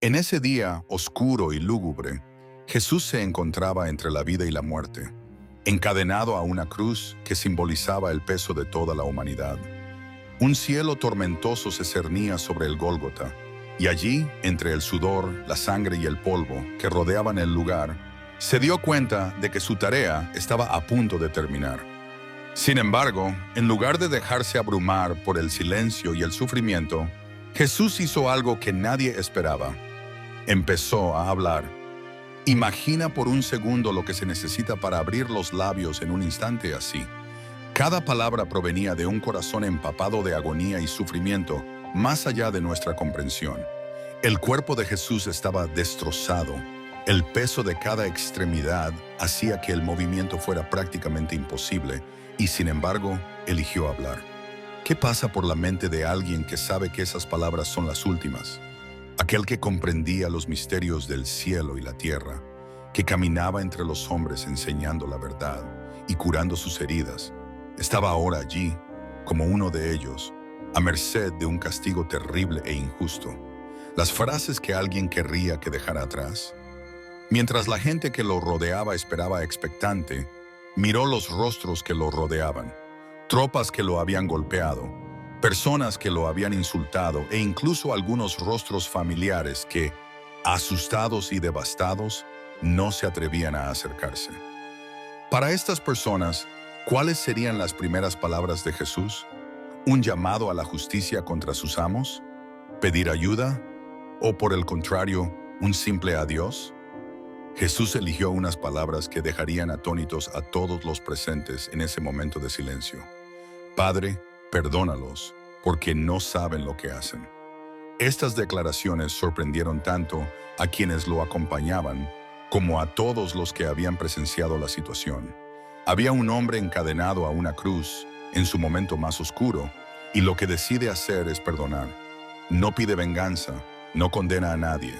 En ese día oscuro y lúgubre, Jesús se encontraba entre la vida y la muerte, encadenado a una cruz que simbolizaba el peso de toda la humanidad. Un cielo tormentoso se cernía sobre el Gólgota, y allí, entre el sudor, la sangre y el polvo que rodeaban el lugar, se dio cuenta de que su tarea estaba a punto de terminar. Sin embargo, en lugar de dejarse abrumar por el silencio y el sufrimiento, Jesús hizo algo que nadie esperaba. Empezó a hablar. Imagina por un segundo lo que se necesita para abrir los labios en un instante así. Cada palabra provenía de un corazón empapado de agonía y sufrimiento, más allá de nuestra comprensión. El cuerpo de Jesús estaba destrozado. El peso de cada extremidad hacía que el movimiento fuera prácticamente imposible, y sin embargo, eligió hablar. ¿Qué pasa por la mente de alguien que sabe que esas palabras son las últimas? Aquel que comprendía los misterios del cielo y la tierra, que caminaba entre los hombres enseñando la verdad y curando sus heridas, estaba ahora allí, como uno de ellos, a merced de un castigo terrible e injusto. Las frases que alguien querría que dejara atrás. Mientras la gente que lo rodeaba esperaba expectante, miró los rostros que lo rodeaban, tropas que lo habían golpeado, personas que lo habían insultado e incluso algunos rostros familiares que, asustados y devastados, no se atrevían a acercarse. Para estas personas, ¿cuáles serían las primeras palabras de Jesús? ¿Un llamado a la justicia contra sus amos? ¿Pedir ayuda? ¿O por el contrario, un simple adiós? Jesús eligió unas palabras que dejarían atónitos a todos los presentes en ese momento de silencio. Padre, perdónalos, porque no saben lo que hacen. Estas declaraciones sorprendieron tanto a quienes lo acompañaban como a todos los que habían presenciado la situación. Había un hombre encadenado a una cruz en su momento más oscuro, y lo que decide hacer es perdonar. No pide venganza, no condena a nadie.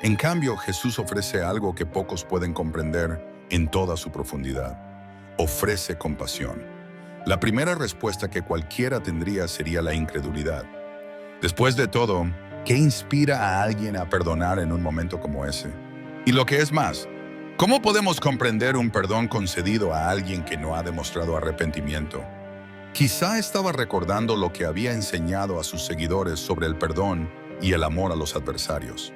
En cambio, Jesús ofrece algo que pocos pueden comprender en toda su profundidad. Ofrece compasión. La primera respuesta que cualquiera tendría sería la incredulidad. Después de todo, ¿qué inspira a alguien a perdonar en un momento como ese? Y lo que es más, ¿cómo podemos comprender un perdón concedido a alguien que no ha demostrado arrepentimiento? Quizá estaba recordando lo que había enseñado a sus seguidores sobre el perdón y el amor a los adversarios.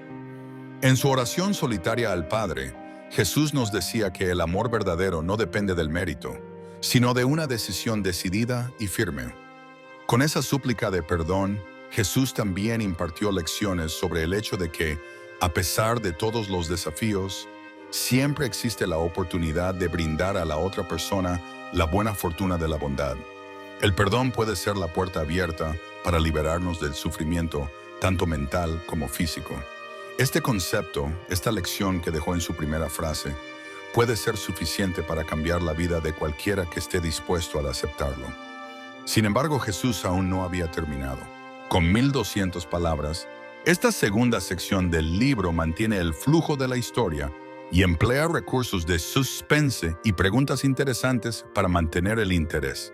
En su oración solitaria al Padre, Jesús nos decía que el amor verdadero no depende del mérito, sino de una decisión decidida y firme. Con esa súplica de perdón, Jesús también impartió lecciones sobre el hecho de que, a pesar de todos los desafíos, siempre existe la oportunidad de brindar a la otra persona la buena fortuna de la bondad. El perdón puede ser la puerta abierta para liberarnos del sufrimiento, tanto mental como físico. Este concepto, esta lección que dejó en su primera frase, puede ser suficiente para cambiar la vida de cualquiera que esté dispuesto a aceptarlo. Sin embargo, Jesús aún no había terminado. Con 1200 palabras, esta segunda sección del libro mantiene el flujo de la historia y emplea recursos de suspense y preguntas interesantes para mantener el interés.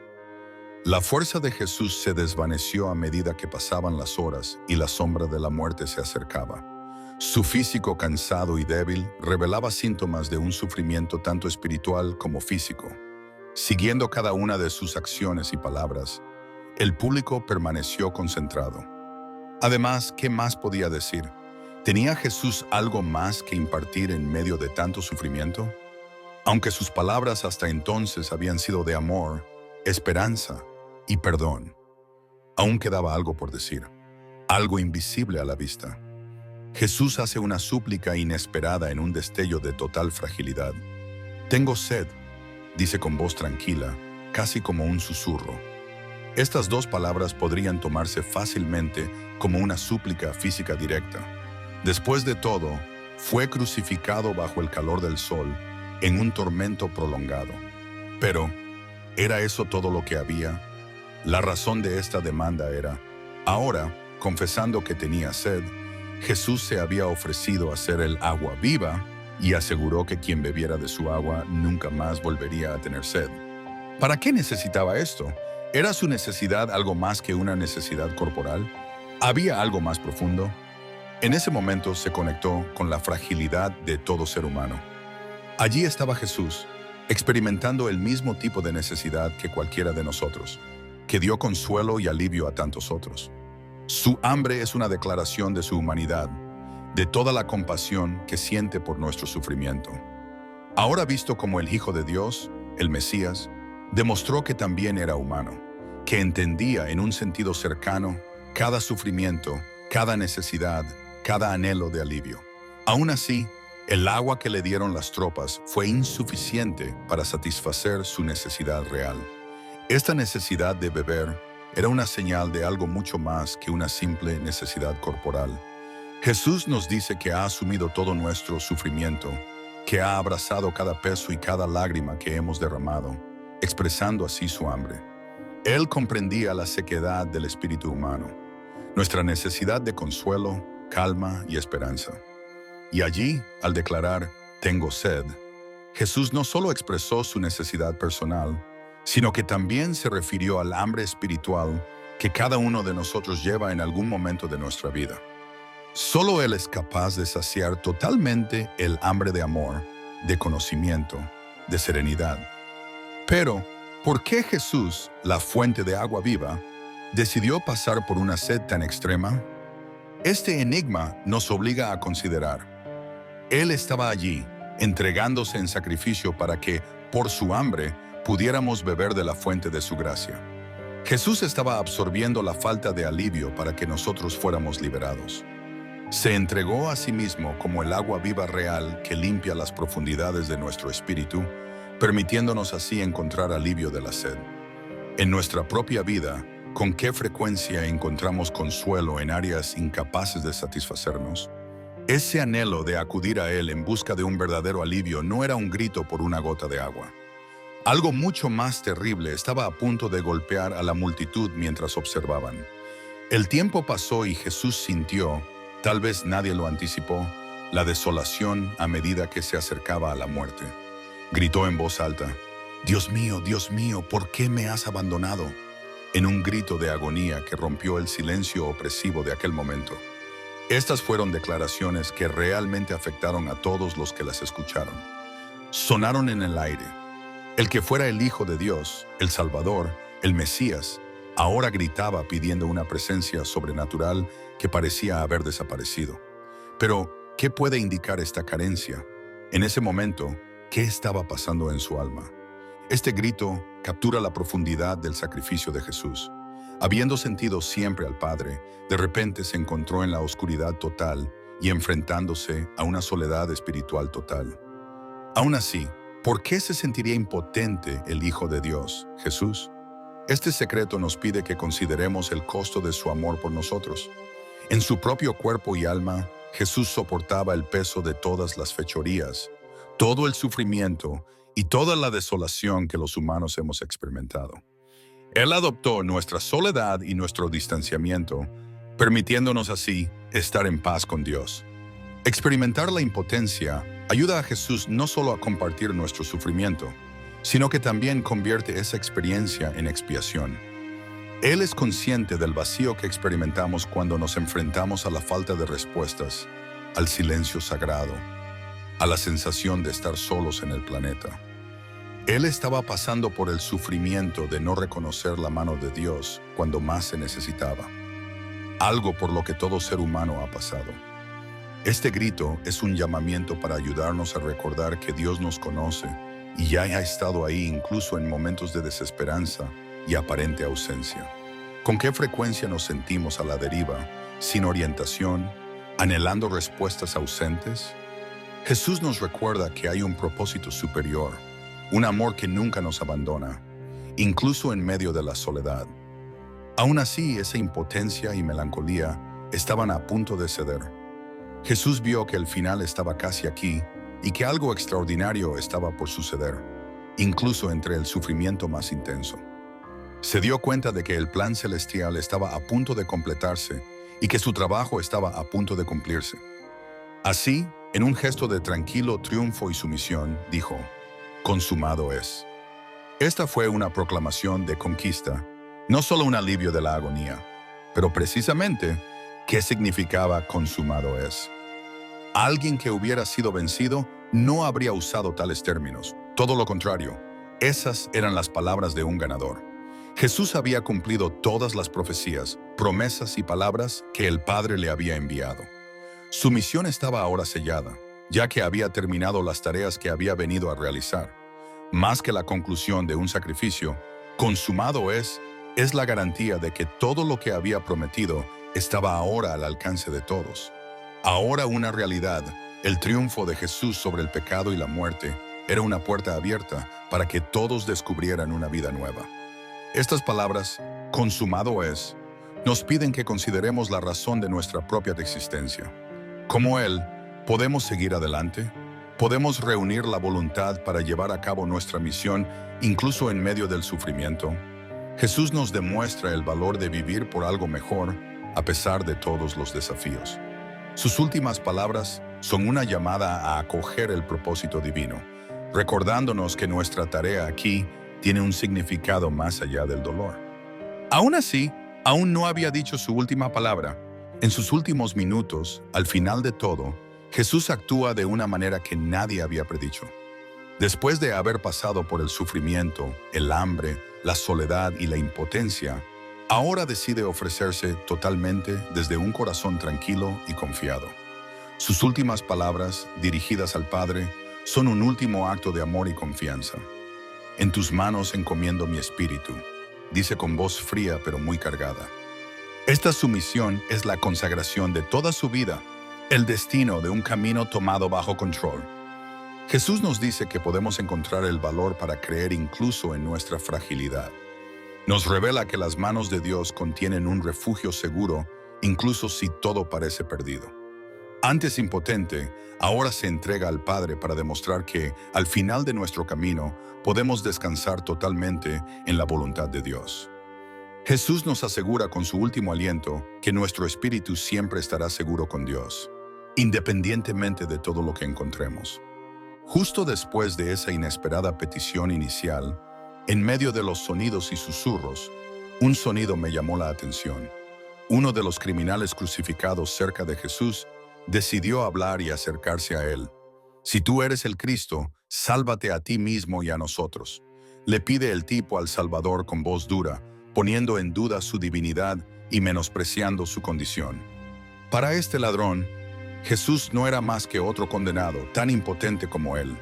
La fuerza de Jesús se desvaneció a medida que pasaban las horas y la sombra de la muerte se acercaba. Su físico cansado y débil revelaba síntomas de un sufrimiento tanto espiritual como físico. Siguiendo cada una de sus acciones y palabras, el público permaneció concentrado. Además, ¿qué más podía decir? ¿Tenía Jesús algo más que impartir en medio de tanto sufrimiento? Aunque sus palabras hasta entonces habían sido de amor, esperanza y perdón, aún quedaba algo por decir, algo invisible a la vista. Jesús hace una súplica inesperada en un destello de total fragilidad. «Tengo sed», dice con voz tranquila, casi como un susurro. Estas dos palabras podrían tomarse fácilmente como una súplica física directa. Después de todo, fue crucificado bajo el calor del sol, en un tormento prolongado. Pero, ¿era eso todo lo que había? La razón de esta demanda era, ahora, confesando que tenía sed, Jesús se había ofrecido a ser el agua viva y aseguró que quien bebiera de su agua nunca más volvería a tener sed. ¿Para qué necesitaba esto? ¿Era su necesidad algo más que una necesidad corporal? ¿Había algo más profundo? En ese momento se conectó con la fragilidad de todo ser humano. Allí estaba Jesús, experimentando el mismo tipo de necesidad que cualquiera de nosotros, que dio consuelo y alivio a tantos otros. Su hambre es una declaración de su humanidad, de toda la compasión que siente por nuestro sufrimiento. Ahora visto como el Hijo de Dios, el Mesías, demostró que también era humano, que entendía en un sentido cercano cada sufrimiento, cada necesidad, cada anhelo de alivio. Aún así, el agua que le dieron las tropas fue insuficiente para satisfacer su necesidad real. Esta necesidad de beber era una señal de algo mucho más que una simple necesidad corporal. Jesús nos dice que ha asumido todo nuestro sufrimiento, que ha abrazado cada peso y cada lágrima que hemos derramado, expresando así su hambre. Él comprendía la sequedad del espíritu humano, nuestra necesidad de consuelo, calma y esperanza. Y allí, al declarar, «tengo sed», Jesús no solo expresó su necesidad personal, sino que también se refirió al hambre espiritual que cada uno de nosotros lleva en algún momento de nuestra vida. Solo Él es capaz de saciar totalmente el hambre de amor, de conocimiento, de serenidad. Pero, ¿por qué Jesús, la fuente de agua viva, decidió pasar por una sed tan extrema? Este enigma nos obliga a considerar. Él estaba allí, entregándose en sacrificio para que, por su hambre, pudiéramos beber de la fuente de su gracia. Jesús estaba absorbiendo la falta de alivio para que nosotros fuéramos liberados. Se entregó a sí mismo como el agua viva real que limpia las profundidades de nuestro espíritu, permitiéndonos así encontrar alivio de la sed. En nuestra propia vida, ¿con qué frecuencia encontramos consuelo en áreas incapaces de satisfacernos? Ese anhelo de acudir a Él en busca de un verdadero alivio no era un grito por una gota de agua. Algo mucho más terrible estaba a punto de golpear a la multitud mientras observaban. El tiempo pasó y Jesús sintió, tal vez nadie lo anticipó, la desolación a medida que se acercaba a la muerte. Gritó en voz alta, Dios mío, ¿por qué me has abandonado?», en un grito de agonía que rompió el silencio opresivo de aquel momento. Estas fueron declaraciones que realmente afectaron a todos los que las escucharon. Sonaron en el aire. El que fuera el Hijo de Dios, el Salvador, el Mesías, ahora gritaba pidiendo una presencia sobrenatural que parecía haber desaparecido. Pero, ¿qué puede indicar esta carencia? En ese momento, ¿qué estaba pasando en su alma? Este grito captura la profundidad del sacrificio de Jesús. Habiendo sentido siempre al Padre, de repente se encontró en la oscuridad total y enfrentándose a una soledad espiritual total. Aún así, ¿por qué se sentiría impotente el Hijo de Dios, Jesús? Este secreto nos pide que consideremos el costo de su amor por nosotros. En su propio cuerpo y alma, Jesús soportaba el peso de todas las fechorías, todo el sufrimiento y toda la desolación que los humanos hemos experimentado. Él adoptó nuestra soledad y nuestro distanciamiento, permitiéndonos así estar en paz con Dios. Experimentar la impotencia ayuda a Jesús no solo a compartir nuestro sufrimiento, sino que también convierte esa experiencia en expiación. Él es consciente del vacío que experimentamos cuando nos enfrentamos a la falta de respuestas, al silencio sagrado, a la sensación de estar solos en el planeta. Él estaba pasando por el sufrimiento de no reconocer la mano de Dios cuando más se necesitaba, algo por lo que todo ser humano ha pasado. Este grito es un llamamiento para ayudarnos a recordar que Dios nos conoce y ya ha estado ahí incluso en momentos de desesperanza y aparente ausencia. ¿Con qué frecuencia nos sentimos a la deriva, sin orientación, anhelando respuestas ausentes? Jesús nos recuerda que hay un propósito superior, un amor que nunca nos abandona, incluso en medio de la soledad. Aún así, esa impotencia y melancolía estaban a punto de ceder. Jesús vio que el final estaba casi aquí y que algo extraordinario estaba por suceder, incluso entre el sufrimiento más intenso. Se dio cuenta de que el plan celestial estaba a punto de completarse y que su trabajo estaba a punto de cumplirse. Así, en un gesto de tranquilo triunfo y sumisión, dijo, «Consumado es». Esta fue una proclamación de conquista, no solo un alivio de la agonía, pero precisamente ¿Qué significaba consumado es? Alguien que hubiera sido vencido no habría usado tales términos. Todo lo contrario, esas eran las palabras de un ganador. Jesús había cumplido todas las profecías, promesas y palabras que el Padre le había enviado. Su misión estaba ahora sellada, ya que había terminado las tareas que había venido a realizar. Más que la conclusión de un sacrificio, consumado es la garantía de que todo lo que había prometido estaba ahora al alcance de todos. Ahora una realidad, el triunfo de Jesús sobre el pecado y la muerte era una puerta abierta para que todos descubrieran una vida nueva. Estas palabras, consumado es, nos piden que consideremos la razón de nuestra propia existencia. Como Él, ¿podemos seguir adelante? ¿Podemos reunir la voluntad para llevar a cabo nuestra misión incluso en medio del sufrimiento? Jesús nos demuestra el valor de vivir por algo mejor a pesar de todos los desafíos. Sus últimas palabras son una llamada a acoger el propósito divino, recordándonos que nuestra tarea aquí tiene un significado más allá del dolor. Aún así, aún no había dicho su última palabra. En sus últimos minutos, al final de todo, Jesús actúa de una manera que nadie había predicho. Después de haber pasado por el sufrimiento, el hambre, la soledad y la impotencia, ahora decide ofrecerse totalmente desde un corazón tranquilo y confiado. Sus últimas palabras, dirigidas al Padre, son un último acto de amor y confianza. En tus manos encomiendo mi espíritu, dice con voz fría pero muy cargada. Esta sumisión es la consagración de toda su vida, el destino de un camino tomado bajo control. Jesús nos dice que podemos encontrar el valor para creer incluso en nuestra fragilidad. Nos revela que las manos de Dios contienen un refugio seguro, incluso si todo parece perdido. Antes impotente, ahora se entrega al Padre para demostrar que, al final de nuestro camino, podemos descansar totalmente en la voluntad de Dios. Jesús nos asegura con su último aliento que nuestro espíritu siempre estará seguro con Dios, independientemente de todo lo que encontremos. Justo después de esa inesperada petición inicial, en medio de los sonidos y susurros, un sonido me llamó la atención. Uno de los criminales crucificados cerca de Jesús decidió hablar y acercarse a él. Si tú eres el Cristo, sálvate a ti mismo y a nosotros. Le pide el tipo al Salvador con voz dura, poniendo en duda su divinidad y menospreciando su condición. Para este ladrón, Jesús no era más que otro condenado, tan impotente como él.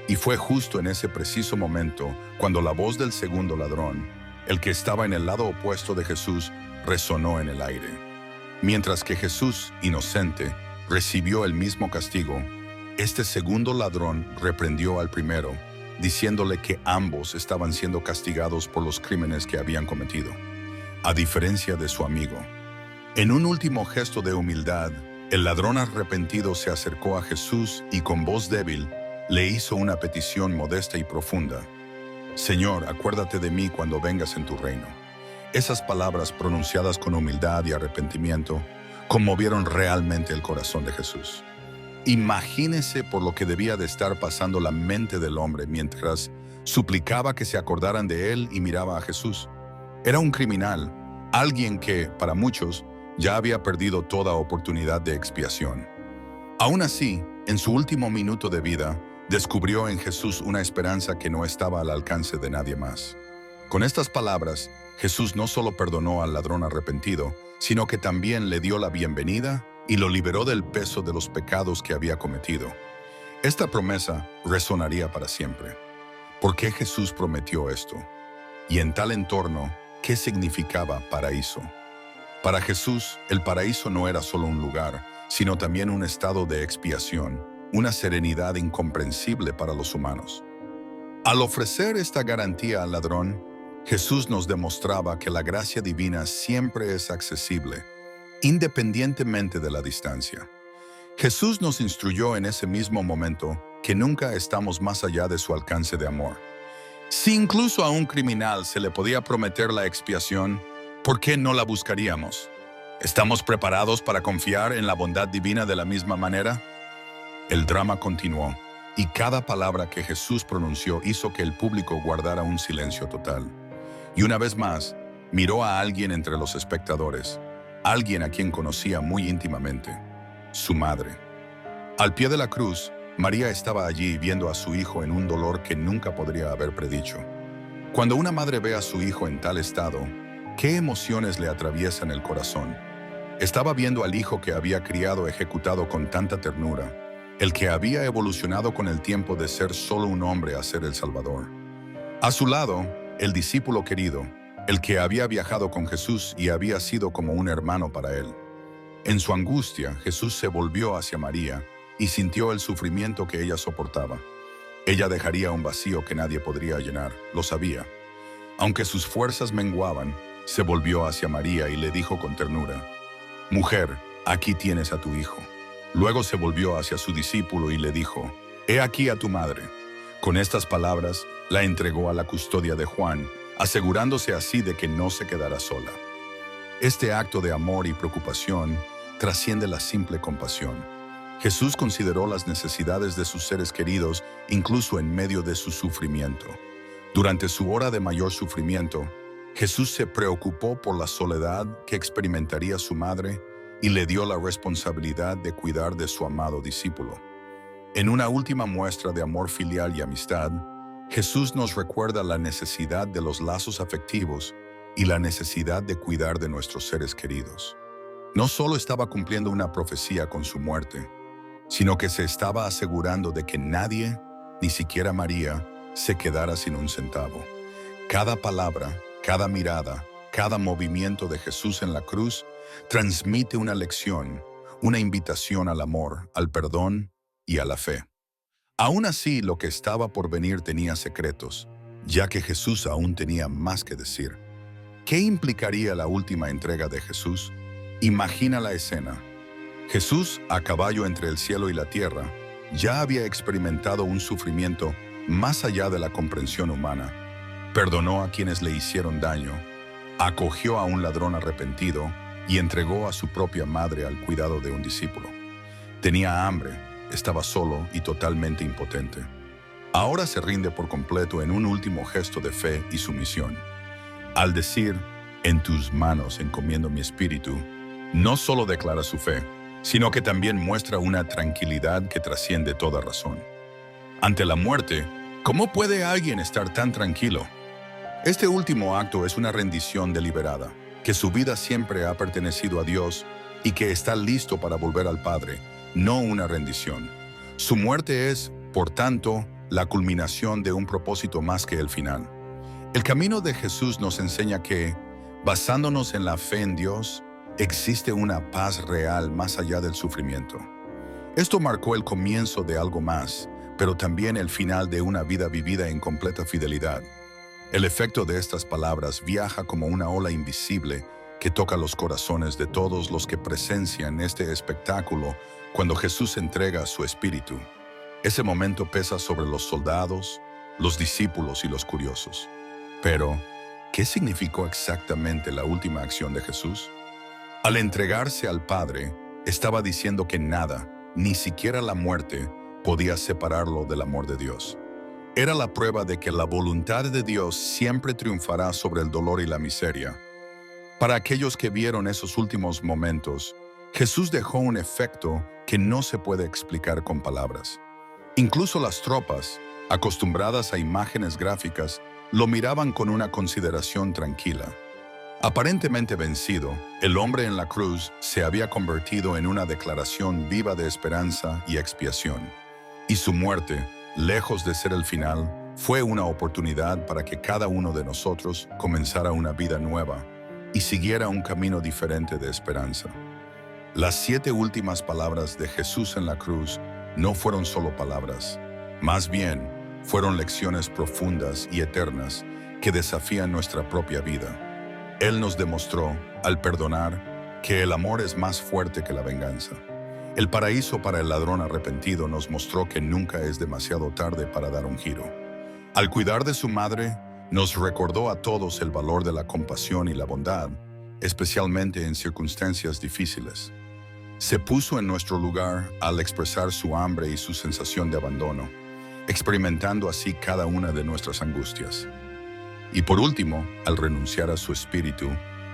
Y fue justo en ese preciso momento cuando la voz del segundo ladrón, el que estaba en el lado opuesto de Jesús, resonó en el aire. Mientras que Jesús, inocente, recibió el mismo castigo, este segundo ladrón reprendió al primero, diciéndole que ambos estaban siendo castigados por los crímenes que habían cometido, a diferencia de su amigo. En un último gesto de humildad, el ladrón arrepentido se acercó a Jesús y con voz débil le hizo una petición modesta y profunda. Señor, acuérdate de mí cuando vengas en tu reino. Esas palabras pronunciadas con humildad y arrepentimiento conmovieron realmente el corazón de Jesús. Imagínese por lo que debía de estar pasando la mente del hombre mientras suplicaba que se acordaran de él y miraba a Jesús. Era un criminal, alguien que, para muchos, ya había perdido toda oportunidad de expiación. Aún así, en su último minuto de vida, descubrió en Jesús una esperanza que no estaba al alcance de nadie más. Con estas palabras, Jesús no solo perdonó al ladrón arrepentido, sino que también le dio la bienvenida y lo liberó del peso de los pecados que había cometido. Esta promesa resonaría para siempre. ¿Por qué Jesús prometió esto? Y en tal entorno, ¿qué significaba paraíso? Para Jesús, el paraíso no era solo un lugar, sino también un estado de expiación, una serenidad incomprensible para los humanos. Al ofrecer esta garantía al ladrón, Jesús nos demostraba que la gracia divina siempre es accesible, independientemente de la distancia. Jesús nos instruyó en ese mismo momento que nunca estamos más allá de su alcance de amor. Si incluso a un criminal se le podía prometer la expiación, ¿por qué no la buscaríamos? ¿Estamos preparados para confiar en la bondad divina de la misma manera? El drama continuó, y cada palabra que Jesús pronunció hizo que el público guardara un silencio total. Y una vez más, miró a alguien entre los espectadores. alguien a quien conocía muy íntimamente, su madre. Al pie de la cruz, María estaba allí viendo a su hijo en un dolor que nunca podría haber predicho. Cuando una madre ve a su hijo en tal estado, ¿qué emociones le atraviesan el corazón? Estaba viendo al hijo que había criado ejecutado con tanta ternura, el que había evolucionado con el tiempo de ser solo un hombre a ser el Salvador. A su lado, el discípulo querido, el que había viajado con Jesús y había sido como un hermano para él. En su angustia, Jesús se volvió hacia María y sintió el sufrimiento que ella soportaba. Ella dejaría un vacío que nadie podría llenar, lo sabía. Aunque sus fuerzas menguaban, se volvió hacia María y le dijo con ternura: «Mujer, aquí tienes a tu hijo». Luego se volvió hacia su discípulo y le dijo: «He aquí a tu madre». Con estas palabras, la entregó a la custodia de Juan, asegurándose así de que no se quedara sola. Este acto de amor y preocupación trasciende la simple compasión. Jesús consideró las necesidades de sus seres queridos incluso en medio de su sufrimiento. Durante su hora de mayor sufrimiento, Jesús se preocupó por la soledad que experimentaría su madre y le dio la responsabilidad de cuidar de su amado discípulo. En una última muestra de amor filial y amistad, Jesús nos recuerda la necesidad de los lazos afectivos y la necesidad de cuidar de nuestros seres queridos. No solo estaba cumpliendo una profecía con su muerte, sino que se estaba asegurando de que nadie, ni siquiera María, se quedara sin un centavo. Cada palabra, cada mirada, cada movimiento de Jesús en la cruz transmite una lección, una invitación al amor, al perdón y a la fe. Aún así, lo que estaba por venir tenía secretos, ya que Jesús aún tenía más que decir. ¿Qué implicaría la última entrega de Jesús? Imagina la escena. Jesús, a caballo entre el cielo y la tierra, ya había experimentado un sufrimiento más allá de la comprensión humana. Perdonó a quienes le hicieron daño, acogió a un ladrón arrepentido y entregó a su propia madre al cuidado de un discípulo. Tenía hambre, estaba solo y totalmente impotente. Ahora se rinde por completo en un último gesto de fe y sumisión. Al decir: «En tus manos encomiendo mi espíritu», no solo declara su fe, sino que también muestra una tranquilidad que trasciende toda razón. Ante la muerte, ¿cómo puede alguien estar tan tranquilo? Este último acto es una rendición deliberada, que su vida siempre ha pertenecido a Dios y que está listo para volver al Padre, no una rendición. Su muerte es, por tanto, la culminación de un propósito más que el final. El camino de Jesús nos enseña que, basándonos en la fe en Dios, existe una paz real más allá del sufrimiento. Esto marcó el comienzo de algo más, pero también el final de una vida vivida en completa fidelidad. El efecto de estas palabras viaja como una ola invisible que toca los corazones de todos los que presencian este espectáculo cuando Jesús entrega su espíritu. Ese momento pesa sobre los soldados, los discípulos y los curiosos. Pero, ¿qué significó exactamente la última acción de Jesús? Al entregarse al Padre, estaba diciendo que nada, ni siquiera la muerte, podía separarlo del amor de Dios. Era la prueba de que la voluntad de Dios siempre triunfará sobre el dolor y la miseria. Para aquellos que vieron esos últimos momentos, Jesús dejó un efecto que no se puede explicar con palabras. Incluso las tropas, acostumbradas a imágenes gráficas, lo miraban con una consideración tranquila. Aparentemente vencido, el hombre en la cruz se había convertido en una declaración viva de esperanza y expiación. Y su muerte, lejos de ser el final, fue una oportunidad para que cada uno de nosotros comenzara una vida nueva y siguiera un camino diferente de esperanza. Las 7 últimas palabras de Jesús en la cruz no fueron solo palabras, más bien fueron lecciones profundas y eternas que desafían nuestra propia vida. Él nos demostró, al perdonar, que el amor es más fuerte que la venganza. El paraíso para el ladrón arrepentido nos mostró que nunca es demasiado tarde para dar un giro. Al cuidar de su madre, nos recordó a todos el valor de la compasión y la bondad, especialmente en circunstancias difíciles. Se puso en nuestro lugar al expresar su hambre y su sensación de abandono, experimentando así cada una de nuestras angustias. Y por último, al renunciar a su espíritu,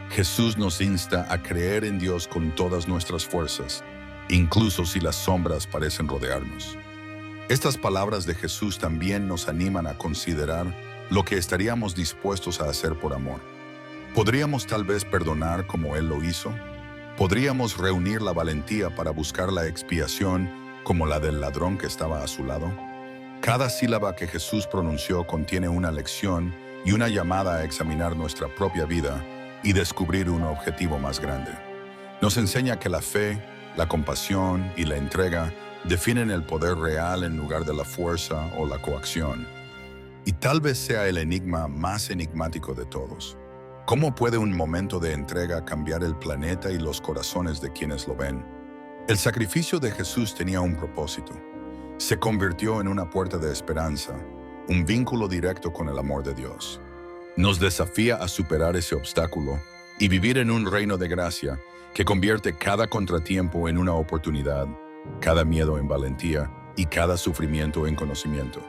Jesús nos insta a creer en Dios con todas nuestras fuerzas, incluso si las sombras parecen rodearnos. Estas palabras de Jesús también nos animan a considerar lo que estaríamos dispuestos a hacer por amor. ¿Podríamos tal vez perdonar como Él lo hizo? ¿Podríamos reunir la valentía para buscar la expiación como la del ladrón que estaba a su lado? Cada sílaba que Jesús pronunció contiene una lección y una llamada a examinar nuestra propia vida y descubrir un objetivo más grande. Nos enseña que la fe, la compasión y la entrega definen el poder real en lugar de la fuerza o la coacción. Y tal vez sea el enigma más enigmático de todos. ¿Cómo puede un momento de entrega cambiar el planeta y los corazones de quienes lo ven? El sacrificio de Jesús tenía un propósito. Se convirtió en una puerta de esperanza, un vínculo directo con el amor de Dios. Nos desafía a superar ese obstáculo y vivir en un reino de gracia que convierte cada contratiempo en una oportunidad, cada miedo en valentía y cada sufrimiento en conocimiento.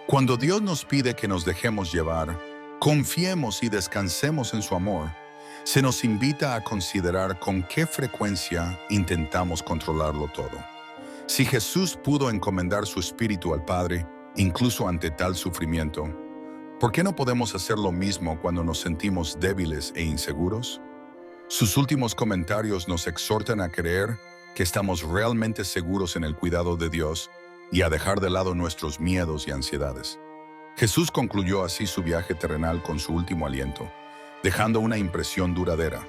Cuando Dios nos pide que nos dejemos llevar, confiemos y descansemos en su amor, se nos invita a considerar con qué frecuencia intentamos controlarlo todo. Si Jesús pudo encomendar su espíritu al Padre, incluso ante tal sufrimiento, ¿por qué no podemos hacer lo mismo cuando nos sentimos débiles e inseguros? Sus últimos comentarios nos exhortan a creer que estamos realmente seguros en el cuidado de Dios y a dejar de lado nuestros miedos y ansiedades. Jesús concluyó así su viaje terrenal con su último aliento, dejando una impresión duradera.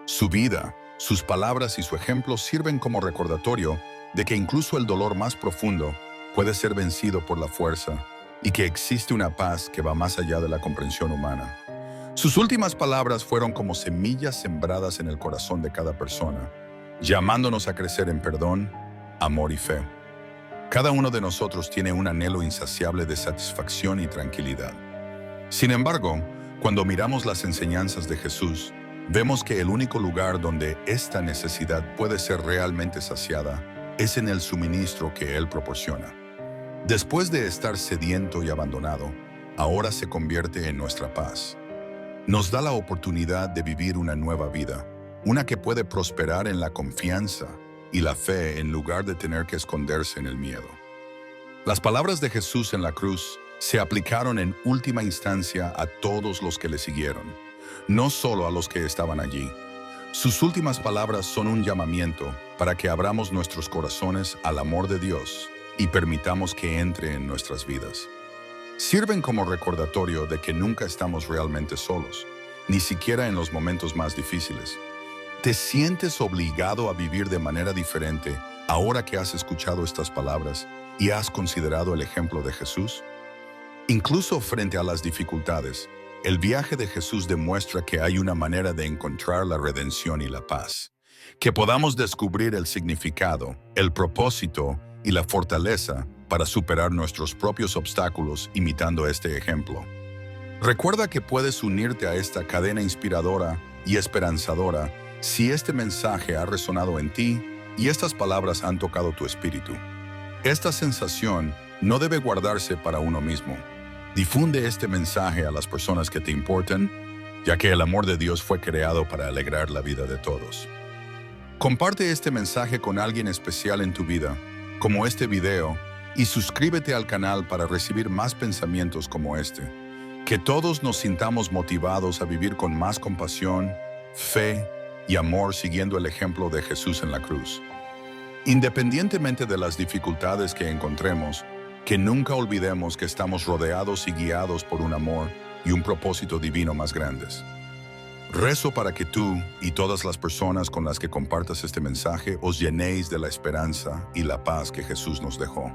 Su vida, sus palabras y su ejemplo sirven como recordatorio de que incluso el dolor más profundo puede ser vencido por la fuerza y que existe una paz que va más allá de la comprensión humana. Sus últimas palabras fueron como semillas sembradas en el corazón de cada persona, llamándonos a crecer en perdón, amor y fe. Cada uno de nosotros tiene un anhelo insaciable de satisfacción y tranquilidad. Sin embargo, cuando miramos las enseñanzas de Jesús, vemos que el único lugar donde esta necesidad puede ser realmente saciada es en el suministro que Él proporciona. Después de estar sediento y abandonado, ahora se convierte en nuestra paz. Nos da la oportunidad de vivir una nueva vida, una que puede prosperar en la confianza y la fe en lugar de tener que esconderse en el miedo. Las palabras de Jesús en la cruz se aplicaron en última instancia a todos los que le siguieron, no solo a los que estaban allí. Sus últimas palabras son un llamamiento para que abramos nuestros corazones al amor de Dios y permitamos que entre en nuestras vidas. Sirven como recordatorio de que nunca estamos realmente solos, ni siquiera en los momentos más difíciles. ¿Te sientes obligado a vivir de manera diferente ahora que has escuchado estas palabras y has considerado el ejemplo de Jesús? Incluso frente a las dificultades, el viaje de Jesús demuestra que hay una manera de encontrar la redención y la paz, que podamos descubrir el significado, el propósito y la fortaleza para superar nuestros propios obstáculos imitando este ejemplo. Recuerda que puedes unirte a esta cadena inspiradora y esperanzadora si este mensaje ha resonado en ti y estas palabras han tocado tu espíritu. Esta sensación no debe guardarse para uno mismo. Difunde este mensaje a las personas que te importan, ya que el amor de Dios fue creado para alegrar la vida de todos. Comparte este mensaje con alguien especial en tu vida, como este video, y suscríbete al canal para recibir más pensamientos como este. Que todos nos sintamos motivados a vivir con más compasión, fe y amor siguiendo el ejemplo de Jesús en la cruz. Independientemente de las dificultades que encontremos, que nunca olvidemos que estamos rodeados y guiados por un amor y un propósito divino más grandes. Rezo para que tú y todas las personas con las que compartas este mensaje os llenéis de la esperanza y la paz que Jesús nos dejó.